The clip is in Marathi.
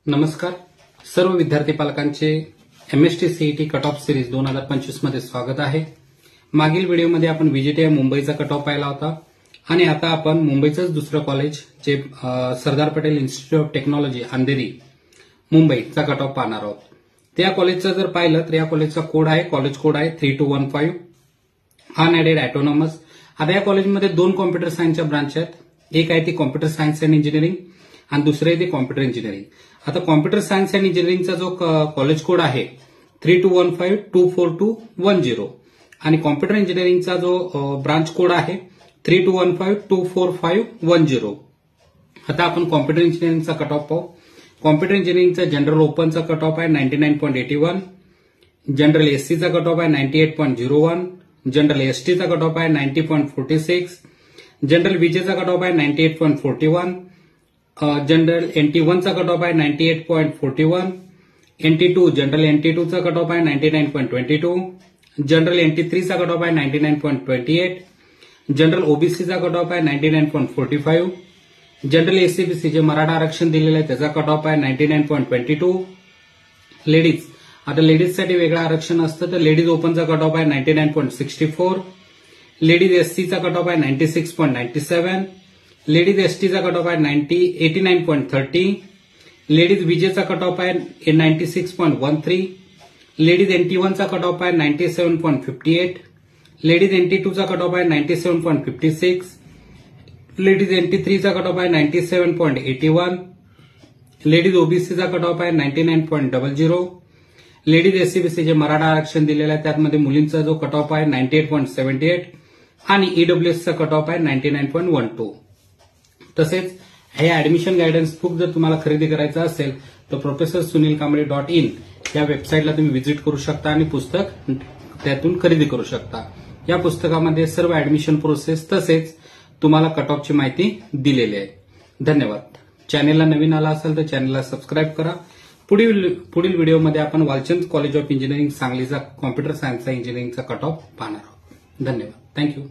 नमस्कार. सर्व विद्यार्थी पालकांचे MST CET cut off series 2025 मध्ये स्वागत आहे. मागील व्हिडिओमध्ये आपण व्हीजीटीआय मुंबईचा कट ऑफ पाहिला होता आणि आता आपण मुंबईचंच दुसरं कॉलेज जे Sardar Patel institute of technology Andheri मुंबईचा कट ऑफ पाहणार आहोत. त्या कॉलेजचं जर पाहिलं तर या कॉलेजचा कॉलेज कोड आहे 3215 अनएडेड ऑटोनॉमस. आता या कॉलेजमध्ये दोन कॉम्प्युटर सायन्सच्या ब्रांच आहेत. एक आहे ती कॉम्प्युटर सायन्स अँड इंजिनिअरिंग आणि दुसरे आहे ते कॉम्प्युटर इंजिनिअरिंग. आता कॉम्प्युटर सायन्स अँड इंजिनिअरिंगचा जो कॉलेज कोड आहे 3215242110 आणि कॉम्प्युटर इंजिनिअरिंगचा जो ब्रांच कोड आहे 3215245110. आता आपण कॉम्प्युटर इंजिनिअरिंगचा कट ऑफ पाहू. कॉम्प्युटर इंजिनिअरिंगचा जनरल ओपनचा कट ऑफ आहे 99.81, जनरल एससीचा कट ऑफ आहे 98.01, जनरल एसटीचा कट ऑफ आहे 90.46, जनरल विजेचा कट ऑफ आहे 98.41, जनरल NT1 चा कट ऑफ आहे 98.41, NT2 जनरल NT2 चा कट ऑफ आहे 99.22, जनरल NT3 चा कट ऑफ आहे 99.28, जनरल ओबीसीचा कट ऑफ आहे 99.45, जनरल एससीबीसी जे मराठा आरक्षण दिलेलं आहे त्याचा कट ऑफ आहे 99.22. लेडीज, आता लेडीजसाठी वेगळं आरक्षण असतं तर लेडीज ओपनचा कट ऑफ आहे 99.64, लेडीज एससीचा कट ऑफ आहे 96.97, लेडीज एसटीचा कट ऑफ आहे 89.30, लेडीज विजेचा कट ऑफ आहे 96.13, लेडीज NT1 चा कट ऑफ आहे 97.58, लेडीज NT2 चा कट ऑफ आहे 97.56, लेडीज NT3 चा कट ऑफ आहे 97.81, लेडीज ओबीसीचा कट ऑफ आहे 99.00, लेडीज एससीबीसी जे मराठा आरक्षण दिलेलं आहे त्यामध्ये मुलींचा जो कट ऑफ आहे 98.78 आणि ईडब्ल्यूएसचा कट ऑफ आहे 99.12. तसेच हे ऍडमिशन गायडन्स बुक जर तुम्हाला खरेदी करायचं असेल तर professorsunilkamble.in या वेबसाईटला तुम्ही व्हिजिट करू शकता आणि पुस्तक त्यातून खरेदी करू शकता. या पुस्तकामध्ये सर्व ऍडमिशन प्रोसेस तसेच तुम्हाला कट ऑफची माहिती दिलेली आहे. धन्यवाद. चॅनेलला नवीन आला असाल तर चॅनेलला सबस्क्राईब करा. पुढील व्हिडिओमध्ये आपण वालचंद कॉलेज ऑफ इंजिनिअरिंग सांगलीचा कॉम्प्युटर सायन्सचा इंजिनिअरिंगचा कट ऑफ पाहणार आहोत. धन्यवाद. थँक्यू.